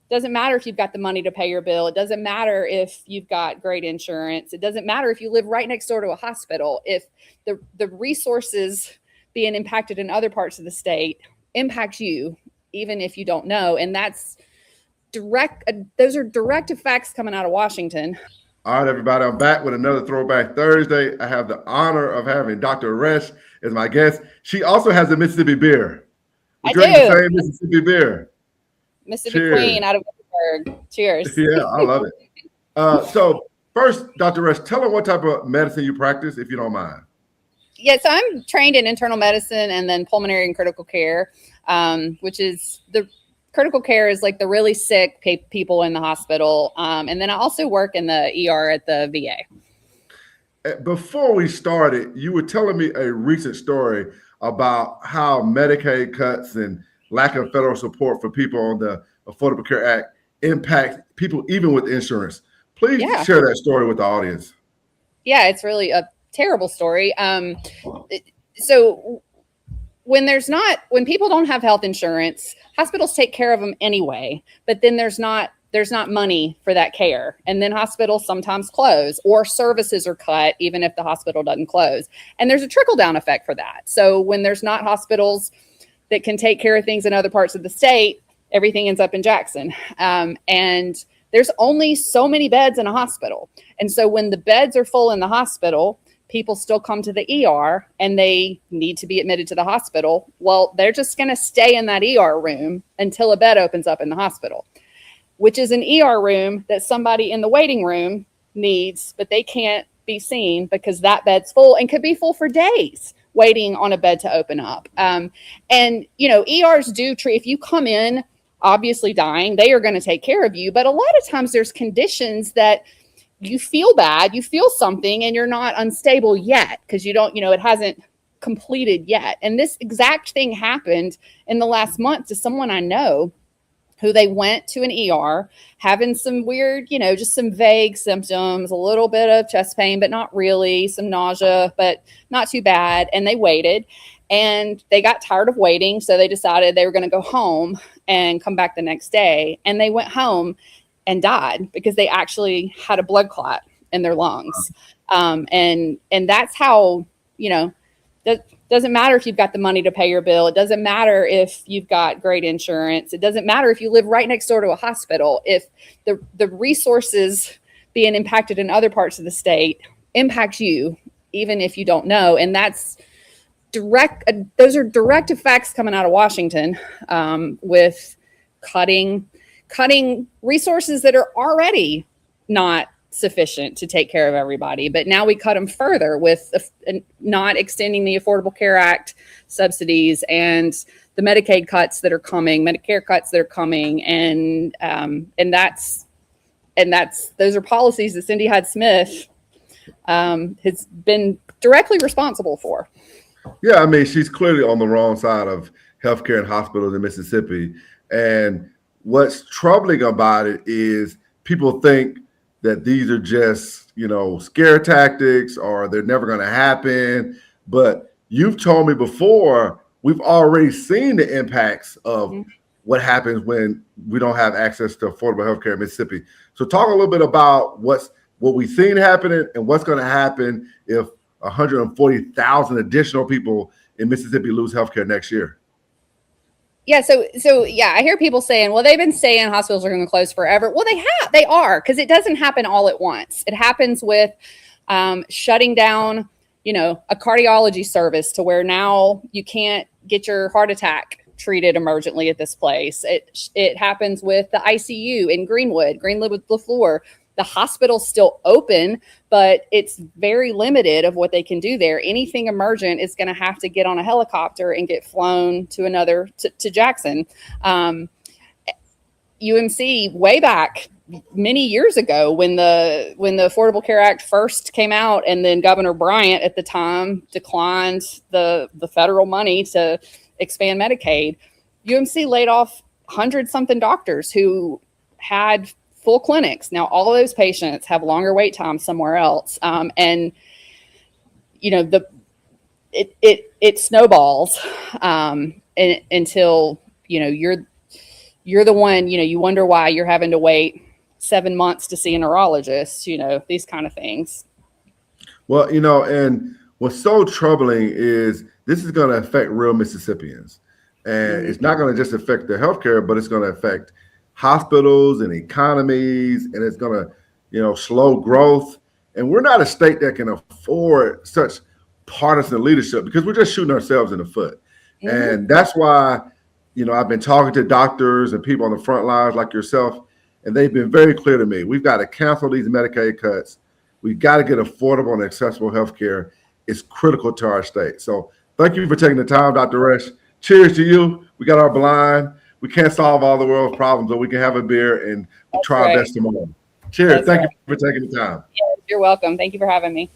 doesn't matter if you've got the money to pay your bill. It doesn't matter if you've got great insurance. It doesn't matter if you live right next door to a hospital. If the resources being impacted in other parts of the state impact you, even if you don't know. And that's direct. Those are direct effects coming out of Washington. All right, everybody, I'm back with another Throwback Thursday. I have the honor of having Dr. Resch as my guest. She also has a Mississippi beer. We drink the same Mississippi beer. Mississippi Cheers. Queen out of Pittsburgh. Cheers. Yeah, I love it. So first, Dr. Resch, tell her what type of medicine you practice, if you don't mind. Yeah, so I'm trained in internal medicine and then pulmonary and critical care, which is the critical care is like the really sick people in the hospital. And then I also work in the ER at the VA. Before we started, you were telling me a recent story about how Medicaid cuts and lack of federal support for people on the Affordable Care Act impact people even with insurance. Please share that story with the audience. Yeah, it's really a terrible story. So when people don't have health insurance, hospitals take care of them anyway, but then there's not money for that care. And then hospitals sometimes close or services are cut, even if the hospital doesn't close. And there's a trickle down effect for that. So when there's not hospitals that can take care of things in other parts of the state, everything ends up in Jackson. And there's only so many beds in a hospital. And so when the beds are full in the hospital, people still come to the ER and they need to be admitted to the hospital. Well, they're just going to stay in that ER room until a bed opens up in the hospital, which is an ER room that somebody in the waiting room needs, but they can't be seen because that bed's full and could be full for days waiting on a bed to open up. And, ERs do treat, if you come in obviously dying, they are going to take care of you. But a lot of times there's conditions that you feel bad, you feel something, and you're not unstable yet because you don't, it hasn't completed yet. And this exact thing happened in the last month to someone I know who they went to an ER having some weird, just some vague symptoms, a little bit of chest pain, but not really, some nausea, but not too bad. And they waited and they got tired of waiting. So they decided they were going to go home and come back the next day. And they went home and died because they actually had a blood clot in their lungs. And that's how, that doesn't matter if you've got the money to pay your bill. It doesn't matter if you've got great insurance. It doesn't matter if you live right next door to a hospital. If the resources being impacted in other parts of the state impact you, even if you don't know. And that's those are direct effects coming out of Washington with cutting resources that are already not sufficient to take care of everybody. But now we cut them further with not extending the Affordable Care Act subsidies and the Medicaid cuts that are coming, Medicare cuts that are coming. And those are policies that Cindy Hyde-Smith has been directly responsible for. Yeah, I mean, she's clearly on the wrong side of healthcare and hospitals in Mississippi. And what's troubling about it is people think that these are just, scare tactics or they're never going to happen. But you've told me before, we've already seen the impacts of what happens when we don't have access to affordable healthcare in Mississippi. So talk a little bit about what we've seen happening and what's going to happen if 140,000 additional people in Mississippi lose healthcare next year. Yeah. So I hear people saying, well, they've been saying hospitals are going to close forever. Well, they are, because it doesn't happen all at once. It happens with shutting down, a cardiology service to where now you can't get your heart attack treated emergently at this place. It happens with the ICU in Greenwood with LaFleur. The hospital's still open, but it's very limited of what they can do there. Anything emergent is going to have to get on a helicopter and get flown to to Jackson. UMC way back many years ago when the Affordable Care Act first came out, and then Governor Bryant at the time declined the federal money to expand Medicaid, UMC laid off 100-something doctors who had full clinics. Now, all of those patients have longer wait times somewhere else. And, it snowballs until, you're the one, you wonder why you're having to wait 7 months to see a neurologist, these kind of things. Well, and what's so troubling is this is going to affect real Mississippians. And it's not going to just affect the healthcare, but it's going to affect hospitals and economies, and it's going to, slow growth. And we're not a state that can afford such partisan leadership because we're just shooting ourselves in the foot. And that's why, I've been talking to doctors and people on the front lines like yourself, and they've been very clear to me. We've got to cancel these Medicaid cuts. We've got to get affordable and accessible health care. It's critical to our state. So thank you for taking the time, Dr. Resch. Cheers to you. We got our blind. We can't solve all the world's problems, but we can have a beer and try our best tomorrow. Cheers. Thank you for taking the time. Yeah, you're welcome. Thank you for having me.